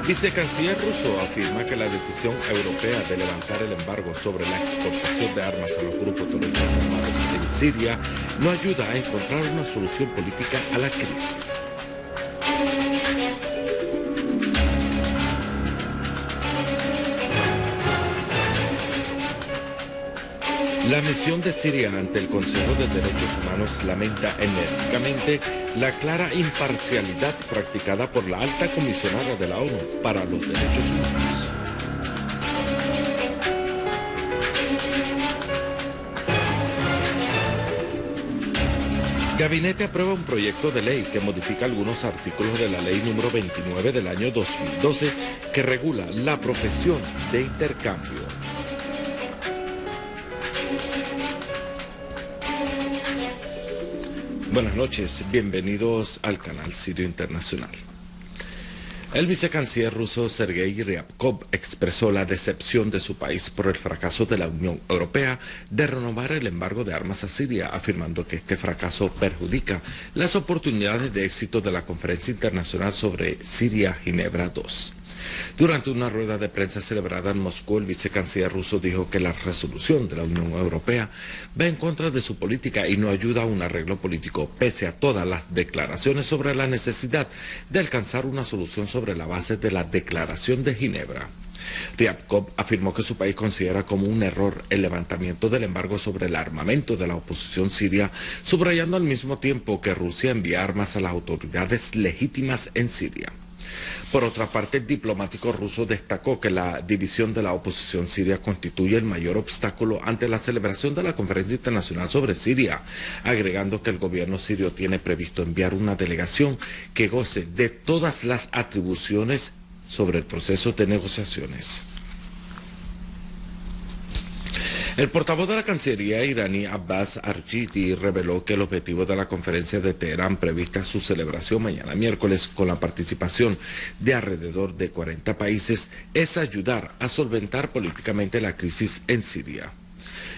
Vicecanciller ruso afirma que la decisión europea de levantar el embargo sobre la exportación de armas a los grupos terroristas armados en Siria no ayuda a encontrar una solución política a la crisis. La misión de Siria ante el Consejo de Derechos Humanos lamenta enérgicamente la clara imparcialidad practicada por la alta comisionada de la ONU para los Derechos Humanos. Gabinete aprueba un proyecto de ley que modifica algunos artículos de la ley número 29 del año 2012 que regula la profesión de intercambio. Buenas noches, bienvenidos al canal Sirio Internacional. El vicecanciller ruso Sergei Ryabkov expresó la decepción de su país por el fracaso de la Unión Europea de renovar el embargo de armas a Siria, afirmando que este fracaso perjudica las oportunidades de éxito de la Conferencia Internacional sobre Siria Ginebra II. Durante una rueda de prensa celebrada en Moscú, el vicecanciller ruso dijo que la resolución de la Unión Europea va en contra de su política y no ayuda a un arreglo político, pese a todas las declaraciones sobre la necesidad de alcanzar una solución sobre la base de la Declaración de Ginebra. Ryabkov afirmó que su país considera como un error el levantamiento del embargo sobre el armamento de la oposición siria, subrayando al mismo tiempo que Rusia envía armas a las autoridades legítimas en Siria. Por otra parte, el diplomático ruso destacó que la división de la oposición siria constituye el mayor obstáculo ante la celebración de la Conferencia Internacional sobre Siria, agregando que el gobierno sirio tiene previsto enviar una delegación que goce de todas las atribuciones sobre el proceso de negociaciones. El portavoz de la Cancillería iraní Abbas Arghiti reveló que el objetivo de la conferencia de Teherán prevista su celebración mañana miércoles con la participación de alrededor de 40 países es ayudar a solventar políticamente la crisis en Siria.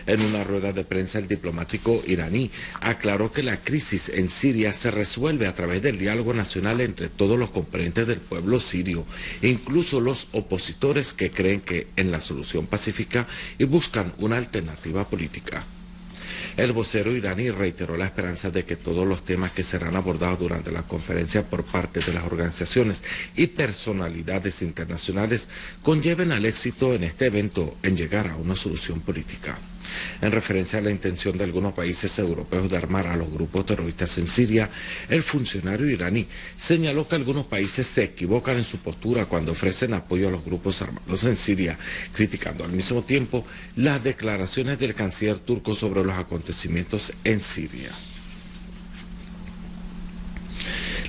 En una rueda de prensa, el diplomático iraní aclaró que la crisis en Siria se resuelve a través del diálogo nacional entre todos los componentes del pueblo sirio, incluso los opositores que creen que en la solución pacífica y buscan una alternativa política. El vocero iraní reiteró la esperanza de que todos los temas que serán abordados durante la conferencia por parte de las organizaciones y personalidades internacionales conlleven al éxito en este evento en llegar a una solución política. En referencia a la intención de algunos países europeos de armar a los grupos terroristas en Siria, el funcionario iraní señaló que algunos países se equivocan en su postura cuando ofrecen apoyo a los grupos armados en Siria, criticando al mismo tiempo las declaraciones del canciller turco sobre los acontecimientos en Siria.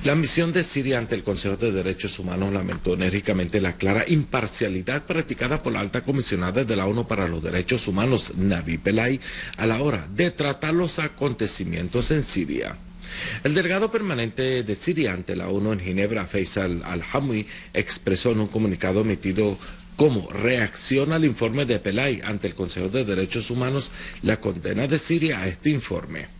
La misión de Siria ante el Consejo de Derechos Humanos lamentó enérgicamente la clara imparcialidad practicada por la alta comisionada de la ONU para los Derechos Humanos, Navi Pillay, a la hora de tratar los acontecimientos en Siria. El delegado permanente de Siria ante la ONU en Ginebra, Faisal Al-Hamwi, expresó en un comunicado emitido como reacción al informe de Pillay ante el Consejo de Derechos Humanos la condena de Siria a este informe,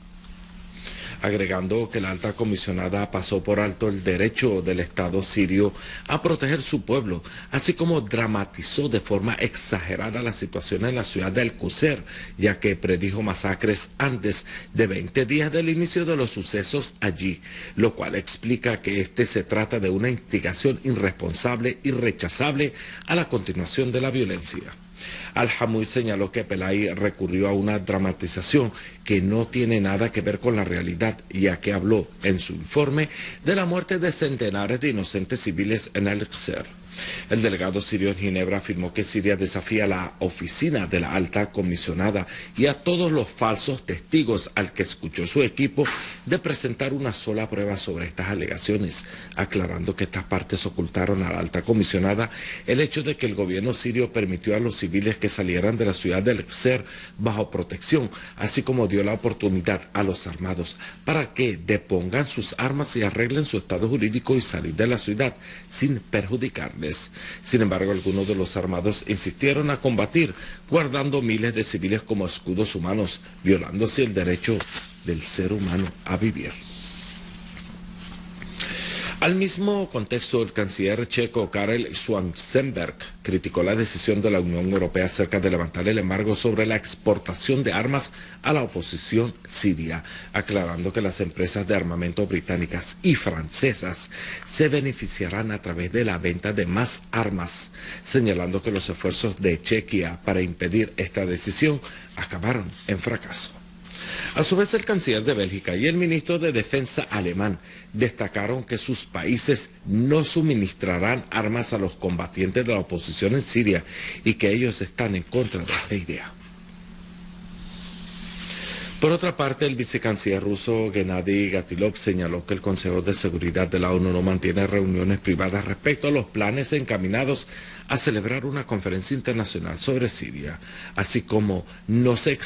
agregando que la alta comisionada pasó por alto el derecho del Estado sirio a proteger su pueblo, así como dramatizó de forma exagerada la situación en la ciudad de Al-Qusair, ya que predijo masacres antes de 20 días del inicio de los sucesos allí, lo cual explica que se trata de una instigación irresponsable y rechazable a la continuación de la violencia. Al-Hamwi señaló que Pillay recurrió a una dramatización que no tiene nada que ver con la realidad, ya que habló en su informe de la muerte de centenares de inocentes civiles en Al-Qusair. El delegado sirio en Ginebra afirmó que Siria desafía a la oficina de la alta comisionada y a todos los falsos testigos al que escuchó su equipo de presentar una sola prueba sobre estas alegaciones, aclarando que estas partes ocultaron a la alta comisionada el hecho de que el gobierno sirio permitió a los civiles que salieran de la ciudad de Al-Qusair bajo protección, así como dio la oportunidad a los armados para que depongan sus armas y arreglen su estado jurídico y salir de la ciudad sin perjudicarles. Sin embargo, algunos de los armados insistieron a combatir, guardando miles de civiles como escudos humanos, violando así el derecho del ser humano a vivir. Al mismo contexto, el canciller checo Karel Schwarzenberg criticó la decisión de la Unión Europea acerca de levantar el embargo sobre la exportación de armas a la oposición siria, aclarando que las empresas de armamento británicas y francesas se beneficiarán a través de la venta de más armas, señalando que los esfuerzos de Chequia para impedir esta decisión acabaron en fracaso. A su vez, el canciller de Bélgica y el ministro de Defensa alemán destacaron que sus países no suministrarán armas a los combatientes de la oposición en Siria y que ellos están en contra de esta idea. Por otra parte, el vicecanciller ruso Gennady Gatilov señaló que el Consejo de Seguridad de la ONU no mantiene reuniones privadas respecto a los planes encaminados a celebrar una conferencia internacional sobre Siria, así como no se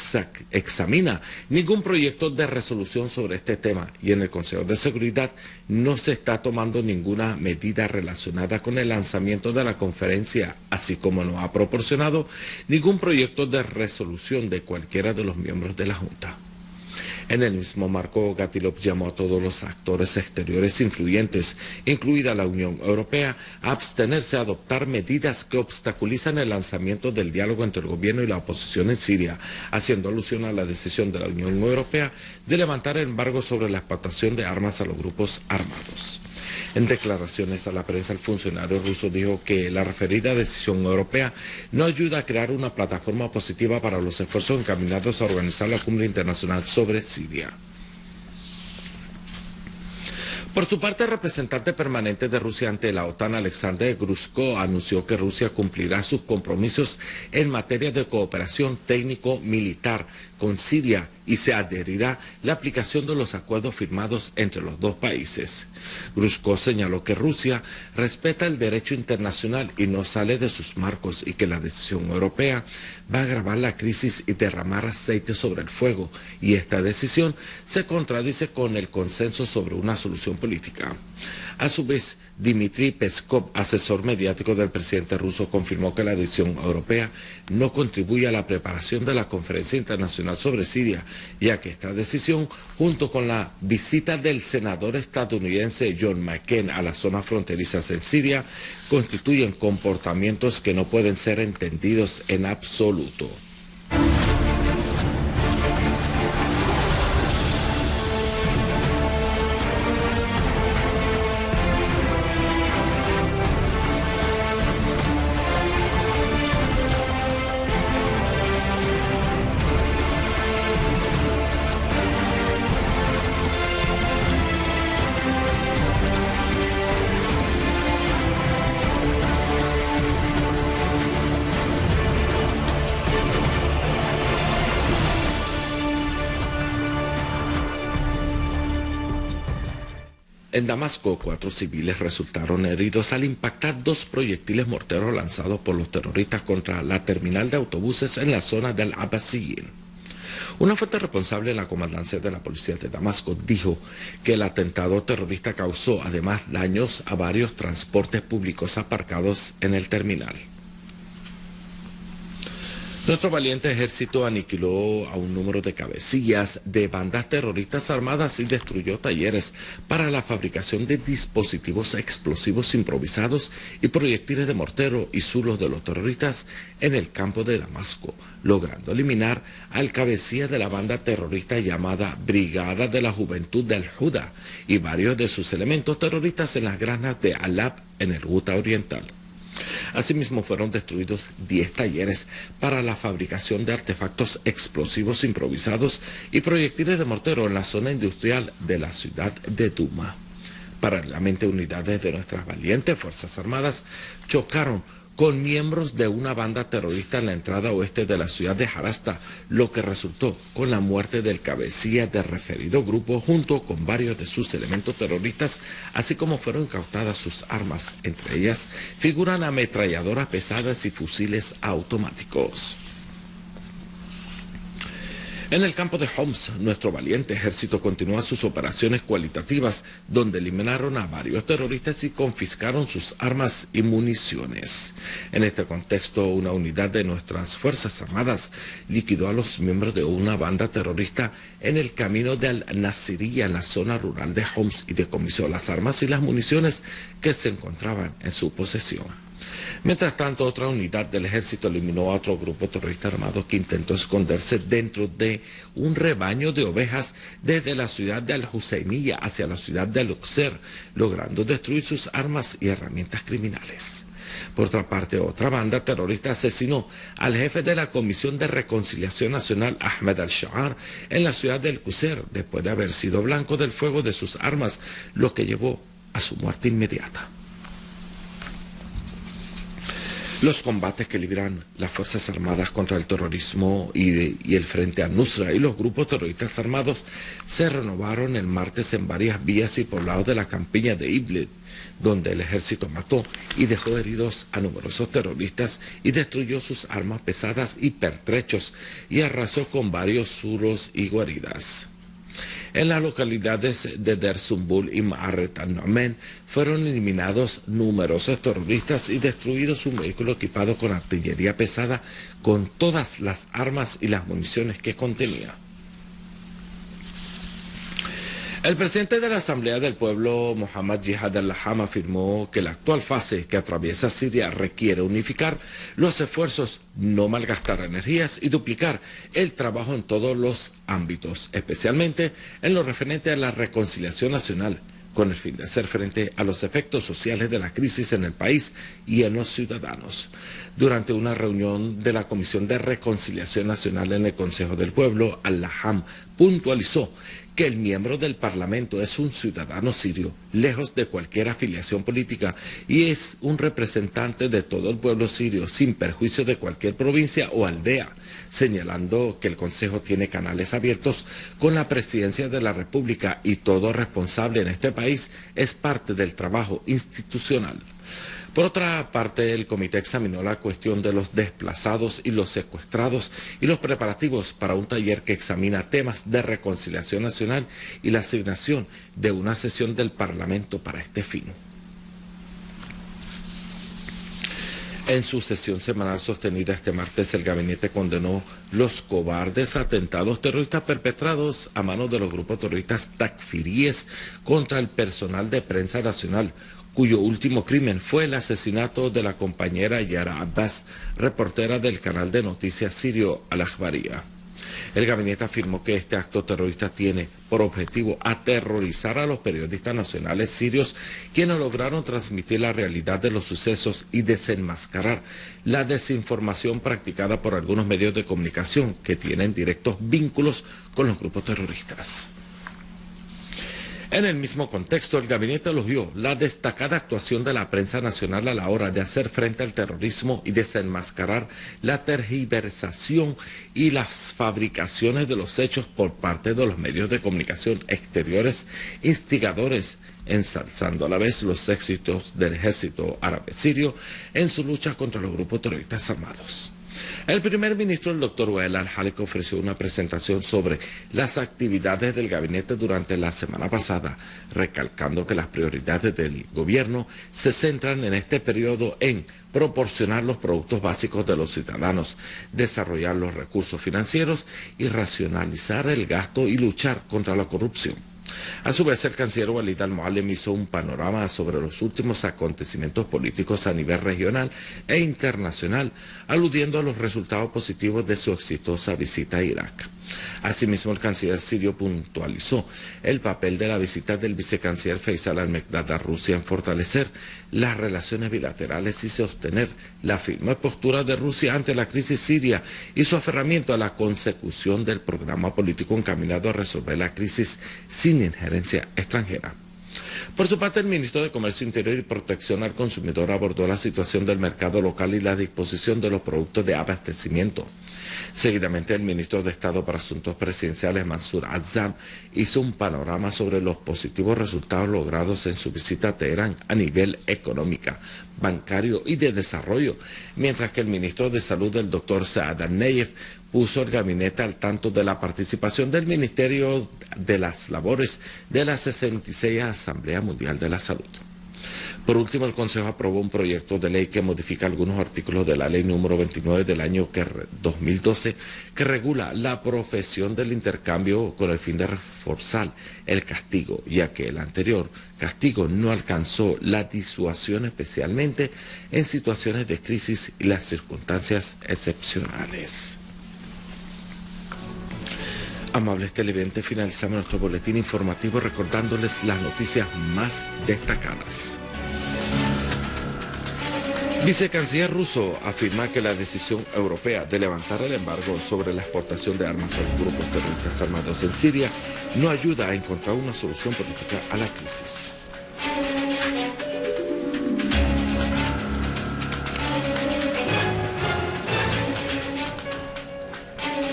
examina ningún proyecto de resolución sobre este tema y en el Consejo de Seguridad no se está tomando ninguna medida relacionada con el lanzamiento de la conferencia, así como no ha proporcionado ningún proyecto de resolución de cualquiera de los miembros de la Junta. En el mismo marco, Gatilov llamó a todos los actores exteriores influyentes, incluida la Unión Europea, a abstenerse a adoptar medidas que obstaculizan el lanzamiento del diálogo entre el gobierno y la oposición en Siria, haciendo alusión a la decisión de la Unión Europea de levantar el embargo sobre la exportación de armas a los grupos armados. En declaraciones a la prensa, el funcionario ruso dijo que la referida decisión europea no ayuda a crear una plataforma positiva para los esfuerzos encaminados a organizar la cumbre internacional sobre Siria. Por su parte, el representante permanente de Rusia ante la OTAN, Alexander Grushko, anunció que Rusia cumplirá sus compromisos en materia de cooperación técnico-militar con Siria y se adherirá la aplicación de los acuerdos firmados entre los dos países. Grushko señaló que Rusia respeta el derecho internacional y no sale de sus marcos y que la decisión europea va a agravar la crisis y derramar aceite sobre el fuego, y esta decisión se contradice con el consenso sobre una solución política. A su vez, Dmitry Peskov, asesor mediático del presidente ruso, confirmó que la decisión europea no contribuye a la preparación de la conferencia internacional sobre Siria, ya que esta decisión, junto con la visita del senador estadounidense John McCain a las zonas fronterizas en Siria, constituyen comportamientos que no pueden ser entendidos en absoluto. En Damasco, 4 civiles resultaron heridos al impactar 2 proyectiles morteros lanzados por los terroristas contra la terminal de autobuses en la zona del Abbasiyin. Una fuente responsable en la comandancia de la policía de Damasco dijo que el atentado terrorista causó además daños a varios transportes públicos aparcados en el terminal. Nuestro valiente ejército aniquiló a un número de cabecillas de bandas terroristas armadas y destruyó talleres para la fabricación de dispositivos explosivos improvisados y proyectiles de mortero y zulos de los terroristas en el campo de Damasco, logrando eliminar al cabecilla de la banda terrorista llamada Brigada de la Juventud del Judá y varios de sus elementos terroristas en las granjas de Alab en el Ghouta Oriental. Asimismo, fueron destruidos 10 talleres para la fabricación de artefactos explosivos improvisados y proyectiles de mortero en la zona industrial de la ciudad de Duma. Paralelamente, unidades de nuestras valientes Fuerzas Armadas chocaron con miembros de una banda terrorista en la entrada oeste de la ciudad de Harasta, lo que resultó con la muerte del cabecilla del referido grupo junto con varios de sus elementos terroristas, así como fueron incautadas sus armas. Entre ellas figuran ametralladoras pesadas y fusiles automáticos. En el campo de Homs, nuestro valiente ejército continúa sus operaciones cualitativas, donde eliminaron a varios terroristas y confiscaron sus armas y municiones. En este contexto, una unidad de nuestras Fuerzas Armadas liquidó a los miembros de una banda terrorista en el camino de Al-Nasiriyah, en la zona rural de Homs, y decomisó las armas y las municiones que se encontraban en su posesión. Mientras tanto, otra unidad del ejército eliminó a otro grupo terrorista armado que intentó esconderse dentro de un rebaño de ovejas desde la ciudad de Al-Husseiniya hacia la ciudad de Al-Qusr, logrando destruir sus armas y herramientas criminales. Por otra parte, otra banda terrorista asesinó al jefe de la Comisión de Reconciliación Nacional, Ahmed al-Shaar, en la ciudad de Al-Qusr, después de haber sido blanco del fuego de sus armas, lo que llevó a su muerte inmediata. Los combates que libran las Fuerzas Armadas contra el terrorismo y el Frente al-Nusra y los grupos terroristas armados se renovaron el martes en varias vías y poblados de la campiña de Idlib, donde el ejército mató y dejó heridos a numerosos terroristas y destruyó sus armas pesadas y pertrechos y arrasó con varios suros y guaridas. En las localidades de Der Zumbul y Ma'aret al-Nu'amen fueron eliminados numerosos terroristas y destruidos un vehículo equipado con artillería pesada con todas las armas y las municiones que contenía. El presidente de la Asamblea del Pueblo, Mohammad Jihad al-Laham, afirmó que la actual fase que atraviesa Siria requiere unificar los esfuerzos, no malgastar energías y duplicar el trabajo en todos los ámbitos, especialmente en lo referente a la reconciliación nacional, con el fin de hacer frente a los efectos sociales de la crisis en el país y en los ciudadanos. Durante una reunión de la Comisión de Reconciliación Nacional en el Consejo del Pueblo, al-Laham puntualizó que el miembro del Parlamento es un ciudadano sirio, lejos de cualquier afiliación política, y es un representante de todo el pueblo sirio, sin perjuicio de cualquier provincia o aldea, señalando que el Consejo tiene canales abiertos con la Presidencia de la República y todo responsable en este país es parte del trabajo institucional. Por otra parte, el comité examinó la cuestión de los desplazados y los secuestrados y los preparativos para un taller que examina temas de reconciliación nacional y la asignación de una sesión del Parlamento para este fin. En su sesión semanal sostenida este martes, el gabinete condenó los cobardes atentados terroristas perpetrados a manos de los grupos terroristas takfiríes contra el personal de prensa nacional, cuyo último crimen fue el asesinato de la compañera Yara Abbas, reportera del canal de noticias sirio Al-Akhbariyah. El gabinete afirmó que este acto terrorista tiene por objetivo aterrorizar a los periodistas nacionales sirios, quienes lograron transmitir la realidad de los sucesos y desenmascarar la desinformación practicada por algunos medios de comunicación que tienen directos vínculos con los grupos terroristas. En el mismo contexto, el gabinete elogió la destacada actuación de la prensa nacional a la hora de hacer frente al terrorismo y desenmascarar la tergiversación y las fabricaciones de los hechos por parte de los medios de comunicación exteriores instigadores, ensalzando a la vez los éxitos del ejército árabe sirio en su lucha contra los grupos terroristas armados. El primer ministro, el doctor Wael al-Halik, ofreció una presentación sobre las actividades del gabinete durante la semana pasada, recalcando que las prioridades del gobierno se centran en este periodo en proporcionar los productos básicos de los ciudadanos, desarrollar los recursos financieros y racionalizar el gasto y luchar contra la corrupción. A su vez, el canciller Walid al-Mualem hizo un panorama sobre los últimos acontecimientos políticos a nivel regional e internacional, aludiendo a los resultados positivos de su exitosa visita a Irak. Asimismo, el canciller sirio puntualizó el papel de la visita del vicecanciller Faisal al-Mekdad a Rusia en fortalecer las relaciones bilaterales y sostener la firme postura de Rusia ante la crisis siria y su aferramiento a la consecución del programa político encaminado a resolver la crisis sin injerencia extranjera. Por su parte, el ministro de Comercio Interior y Protección al Consumidor abordó la situación del mercado local y la disposición de los productos de abastecimiento. Seguidamente, el ministro de Estado para Asuntos Presidenciales, Mansur Azzam, hizo un panorama sobre los positivos resultados logrados en su visita a Teherán a nivel económico, bancario y de desarrollo, mientras que el ministro de Salud, el doctor Saad al-Nayef, puso el gabinete al tanto de la participación del Ministerio de las Labores de la 66 Asamblea Mundial de la Salud. Por último, el Consejo aprobó un proyecto de ley que modifica algunos artículos de la Ley número 29 del año 2012 que regula la profesión del intercambio con el fin de reforzar el castigo, ya que el anterior castigo no alcanzó la disuasión, especialmente en situaciones de crisis y las circunstancias excepcionales. Amables televidentes, finalizamos nuestro boletín informativo recordándoles las noticias más destacadas. Vicecanciller ruso afirma que la decisión europea de levantar el embargo sobre la exportación de armas a los grupos terroristas armados en Siria no ayuda a encontrar una solución política a la crisis.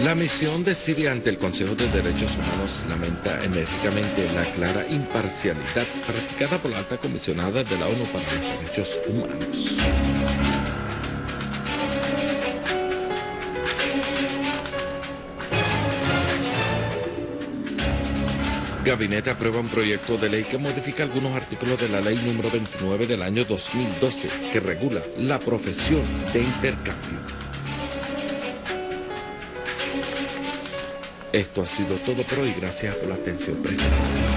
La misión de Siria ante el Consejo de Derechos Humanos lamenta enérgicamente la clara imparcialidad practicada por la alta comisionada de la ONU para los Derechos Humanos. Gabinete aprueba un proyecto de ley que modifica algunos artículos de la Ley número 29 del año 2012 que regula la profesión de intercambio. Esto ha sido todo por hoy. Gracias por la atención prestada.